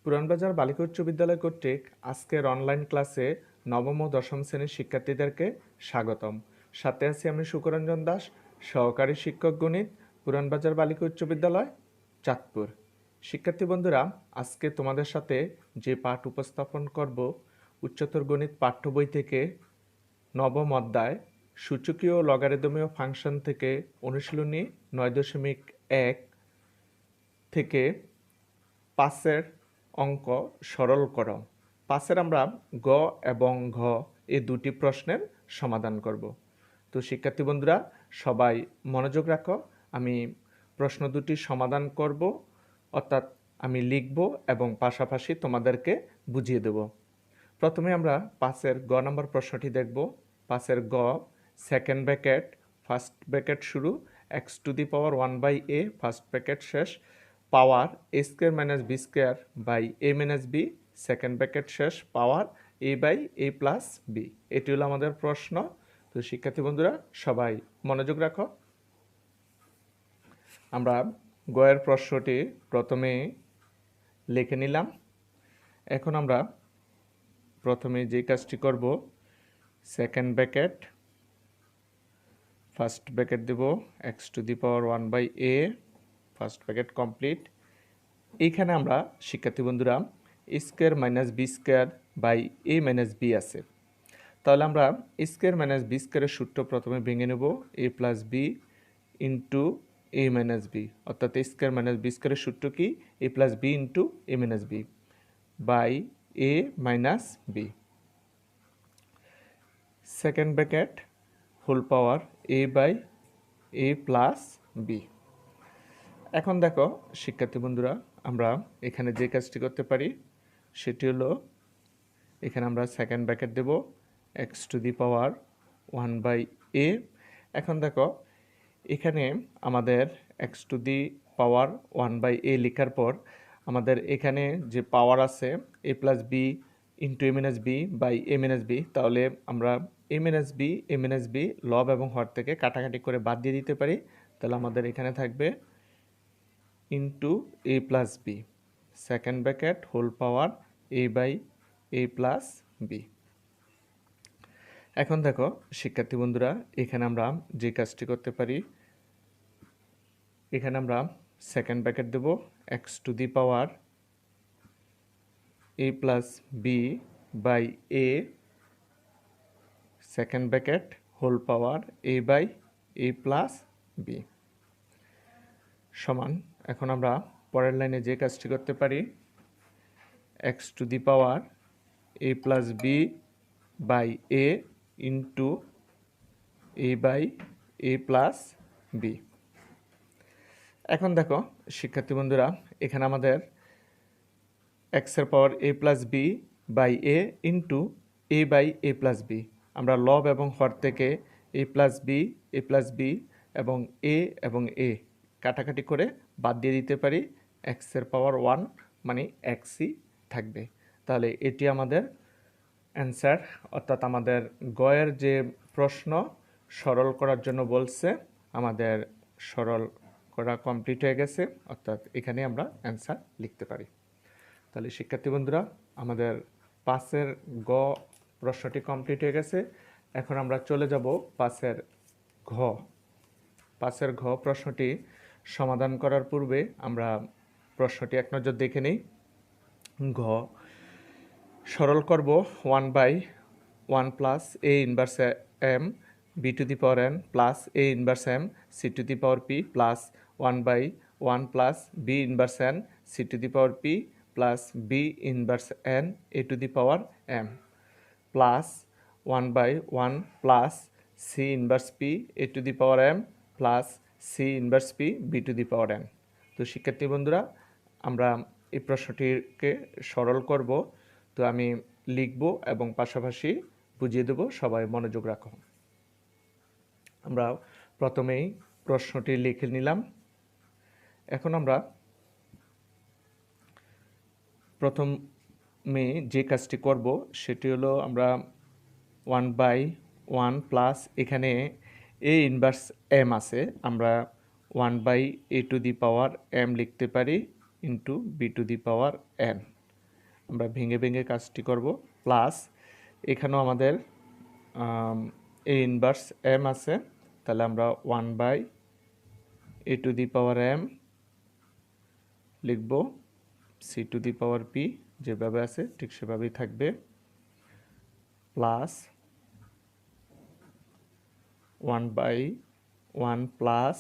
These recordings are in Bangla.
পুরানবাজার বালিকা উচ্চ বিদ্যালয় কর্তৃক আজকের অনলাইন ক্লাসে নবম ও দশম শ্রেণীর শিক্ষার্থীদেরকে স্বাগতম। সাথে আছি আমি সুকরঞ্জন দাস, সহকারী শিক্ষক গণিত, পুরানবাজার বালিকা উচ্চ বিদ্যালয়, চাঁদপুর। শিক্ষার্থী বন্ধুরা, আজকে তোমাদের সাথে যে পাঠ উপস্থাপন করব, উচ্চতর গণিত পাঠ্য বই থেকে নবম অধ্যায় সূচকীয় ও লগারিদমীয় ফাংশন থেকে অনুশীলনী 9.1 থেকে 5-এর অঙ্ক সরল করো। 5-এর আমরা গ এবং ঘ এই দুটি প্রশ্নের সমাধান করব। তো শিক্ষার্থী বন্ধুরা, সবাই মনোযোগ রাখো। আমি প্রশ্ন দুটি সমাধান করব, অর্থাৎ আমি লিখব এবং পাশাপাশি তোমাদেরকে বুঝিয়ে দেব। প্রথমে আমরা 5-এর গ নম্বর প্রশ্নটি দেখব। 5-এর গ, সেকেন্ড ব্র্যাকেট ফার্স্ট ব্র্যাকেট শুরু, x to the power 1/a first bracket শেষ, power a square minus b square by a minus b second bracket শেষ, power a by a plus b। এটি হলো আমাদের প্রশ্ন। তো শিক্ষার্থী বন্ধুরা, সবাই মনোযোগ রাখো। আমরা গয়ের প্রশ্নটি প্রথমে লিখে নিলাম। এখন আমরা প্রথমে যে কাজটি করব, সেকেন্ড ব্র্যাকেট ফার্স্ট ব্র্যাকেট দেব x to the power 1/a first bracket complete. এইখানে আমরা শিক্ষার্থী বন্ধুরা A square minus B square by A minus B আছে, তাহলে আমরা এ স্কোয়ার মাইনাস বি স্কোয়ারের সূত্র প্রথমে ভেঙে নেব, A plus B into A minus B, অর্থাৎ এ স্কোয়ার মাইনাস বি স্কোয়ারের সূত্র কি, A plus B into A minus B by A minus B, second bracket whole power A by A plus B. এখন দেখো শিক্ষার্থী বন্ধুরা, আমরা এখানে যে কাজটি করতে পারি সেটি হলো, এখানে আমরা সেকেন্ড ব্র্যাকেট দেব x to the power 1/a। এখন দেখো এখানে আমাদের x to the power 1/a লেখার পর আমাদের এখানে যে পাওয়ার আছে A plus B into A minus B by A minus B, তাহলে আমরা এ মাইনাস বি লব এবং হর থেকে কাটাকাটি করে বাদ দিয়ে দিতে পারি। তাহলে আমাদের এখানে থাকবে into a plus b second bracket whole power A by A plus B. এখন দেখো শিক্ষার্থী বন্ধুরা, এখানে আমরা যে কাজটি করতে পারি, এখানে আমরা সেকেন্ড ব্র্যাকেট দেব x to the power A plus B by A second bracket whole power A by A plus B সমান। এখন আমরা পরের লাইনে যে কাজটি করতে পারি, X to the power A plus B by A into A by A plus B. এখন দেখো শিক্ষার্থী বন্ধুরা, এখানে আমাদের এক্সের power A plus B by A into A by A plus B, আমরা লব এবং হর থেকে এ প্লাস বি এবং এ কাটাকাটি করে বাদ দিয়ে দিতে পারি, এক্সের পাওয়ার 1 মানে এক্সই থাকবে। তাহলে এটি আমাদের অ্যান্সার, অর্থাৎ আমাদের গয়ের যে প্রশ্ন সরল করার জন্য বলছে, আমাদের সরল করা কমপ্লিট হয়ে গেছে, অর্থাৎ এখানে আমরা অ্যান্সার লিখতে পারি। তাহলে শিক্ষার্থী বন্ধুরা, আমাদের 5-এর গ প্রশ্নটি কমপ্লিট হয়ে গেছে। এখন আমরা চলে যাব 5-এর ঘ। 5-এর ঘ প্রশ্নটি সমাধান করার পূর্বে আমরা প্রশ্নটি এক নজর দেখে নিই। ঘ, সরল করব 1/1 plus a inverse m b to the power n plus a inverse m c to the power p plus 1/1 plus b inverse n c to the power p plus b inverse n a to the power m plus 1/1 plus c inverse p a to the power m plus c inverse p b to the power n. তো শিক্ষার্থী বন্ধুরা, আমরা এই প্রশ্নটিকে সরল করব। তো আমি লিখব এবং পাশাপাশি বুঝিয়ে দেব, সবাই মনোযোগ রাখো। আমরা প্রথমেই প্রশ্নটি লিখে নিলাম। এখন আমরা প্রথমে যে কাজটি করব সেটি হলো, আমরা 1/1 প্লাস এখানে এ ইনভার্স এম আছে, আমরা 1/a two the power m লিখতে পারি into b to the power n আমরা ভেঙে ভেঙে কাজটি করব, প্লাস এখানেও আমাদের এ ইনভার্স এম আছে, তাহলে আমরা 1/a⁴m লিখব, c⁴p যেভাবে আছে ঠিক সেভাবেই থাকবে, প্লাস 1/1 প্লাস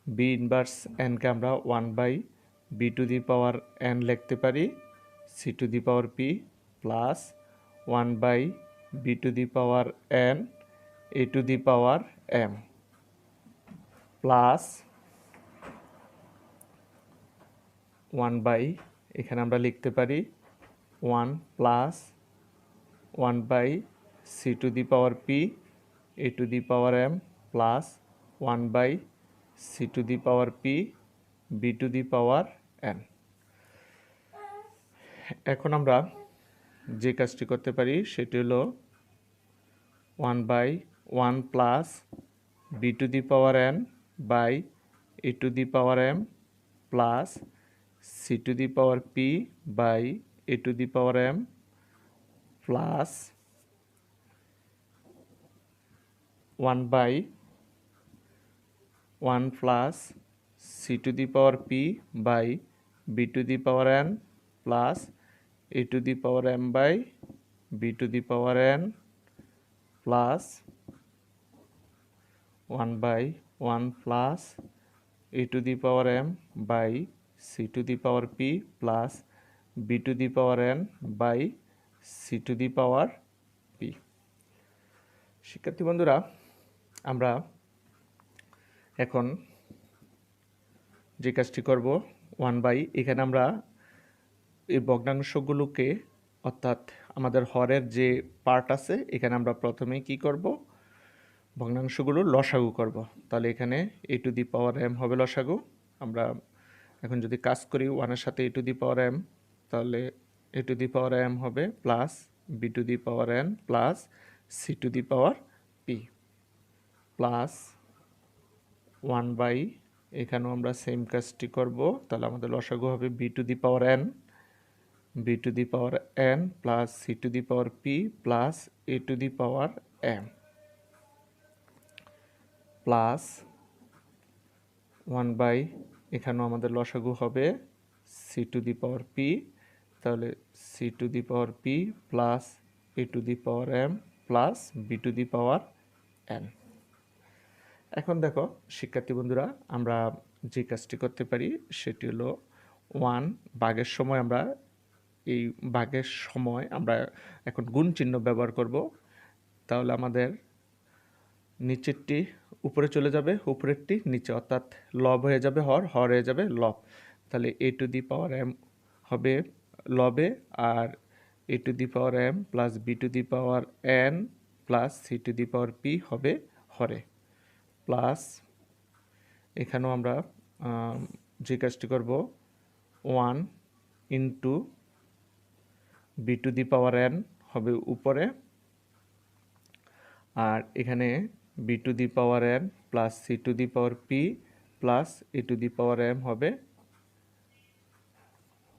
বি ইনভার্স এনকে আমরা 1/b⁴n লিখতে পারি, c⁴p plus 1/b⁴n a⁴m plus 1 এখানে আমরা লিখতে পারি 1 plus 1/c⁴p a⁴m plus 1/c⁴p b⁴n। এখন আমরা যে কাজটি করতে পারি সেটি হলো 1/1 plus b⁴n by a⁴m plus c⁴p by a⁴m plus 1/1 plus c⁴p by b⁴n plus a⁴m by b⁴n plus 1/1 plus a⁴m by c⁴p plus b⁴n by c⁴p। শিক্ষার্থী বন্ধুরা, আমরা এখন যে কাজটি করব 1 এখানে আমরা এই ভগ্নাংশগুলোকে, অর্থাৎ আমাদের হরের যে পার্ট আছে এখানে আমরা প্রথমেই কি করব, ভগ্নাংশগুলো লসাগু করব। তাহলে এখানে a⁴m হবে লসাগু। আমরা এখন যদি কাজ করি 1-এর সাথে a⁴m, তাহলে a⁴m হবে plus b⁴n plus c⁴p plus 1 এখানেও আমরা সেম কাজটি করব। তাহলে আমাদের লসাগু হবে b⁴n plus c⁴p plus a⁴m plus 1 এখানেও আমাদের লসাগু হবে c⁴p, তাহলে c⁴p plus a⁴m plus b⁴n। এখন দেখো শিক্ষার্থী বন্ধুরা, আমরা যে কাজটি করতে পারি সেটি হলো 1 ভাগের সময় আমরা এখন গুণ চিহ্ন ব্যবহার করব। তাহলে আমাদের নিচেরটি উপরে চলে যাবে, উপরেরটি নিচে, অর্থাৎ লব হয়ে যাবে হর, হর হয়ে যাবে লব। তাহলে a⁴m হবে লবে, আর a⁴m plus b⁴n plus c⁴p হবে হরে, প্লাস এখানেও আমরা যে কাজটি করব 1 ইন্টু b⁴n হবে উপরে, আর এখানে b⁴n plus c⁴p plus a⁴m হবে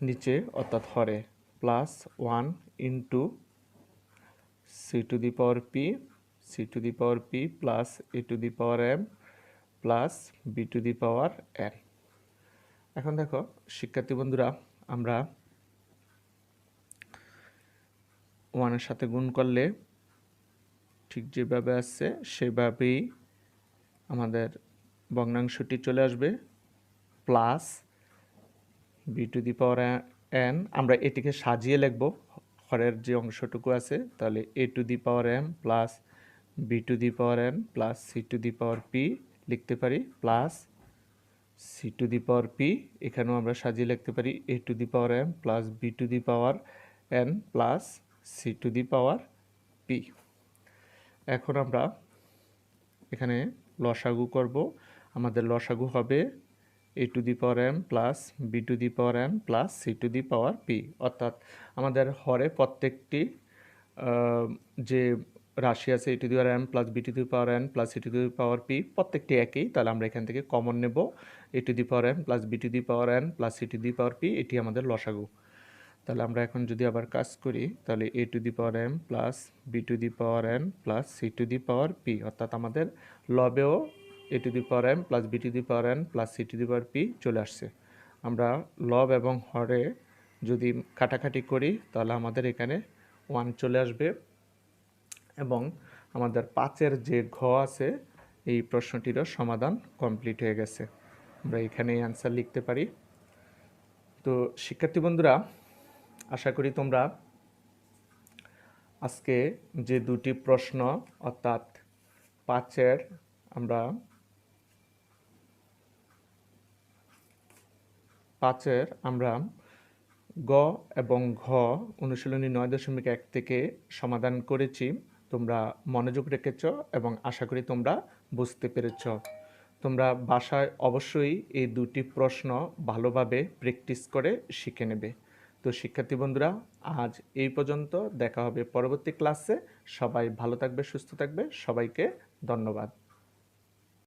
নিচে, অর্থাৎ হরে, plus 1 into c⁴p plus a⁴m plus b⁴n। এখন দেখো শিক্ষার্থী বন্ধুরা, আমরা 1-এর সাথে গুণ করলে ঠিক যেভাবে আসছে সেভাবেই আমাদের ভগ্নাংশটি চলে আসবে, প্লাস b⁴n। আমরা এটিকে সাজিয়ে লিখব, হরের যে অংশটুকু আছে, তাহলে a⁴m plus b⁴n plus c⁴p লিখতে পারি, প্লাস c⁴p এখানেও আমরা সাজিয়ে লিখতে পারি a⁴m plus b⁴n plus c⁴p। এখন আমরা এখানে লসাগু করব। আমাদের লসাগু হবে a⁴m plus b⁴n plus c⁴p, অর্থাৎ আমাদের হরে প্রত্যেকটি যে রাশি আছে a⁴m plus b⁴n plus c⁴p প্রত্যেকটি একই। তাহলে আমরা এখান থেকে কমন নেব a⁴m plus b⁴n plus c⁴p, এটি আমাদের লসাগু। তাহলে আমরা এখন যদি আবার কাজ করি তাহলে a two the power m plus b two the power n plus c two the power p, অর্থাৎ আমাদের লবেও a two the power m plus b two the power n plus c two the power p চলে আসছে। আমরা লব এবং হরে যদি কাটাকাটি করি তাহলে আমাদের এখানে 1 চলে আসবে এবং আমাদের 5-এর যে ঘ আছে এই প্রশ্নটিরও সমাধান কমপ্লিট হয়ে গেছে। আমরা এখানে অ্যান্সার লিখতে পারি। তো শিক্ষার্থী বন্ধুরা, আশা করি তোমরা আজকে যে দুটি প্রশ্ন অর্থাৎ 5-এর আমরা গ এবং ঘ অনুশীলনী 9.1 থেকে সমাধান করেছি। তোমরা মনোযোগ রেখেছ এবং আশা করি তোমরা বুঝতে পেরেছ। তোমরা বাসায় অবশ্যই এই দুটি প্রশ্ন ভালোভাবে প্র্যাকটিস করে শিখে নেবে। তো শিক্ষার্থী বন্ধুরা, আজ এই পর্যন্ত, দেখা হবে পরবর্তী ক্লাসে। সবাই ভালো থাকবে, সুস্থ থাকবে, সবাইকে ধন্যবাদ।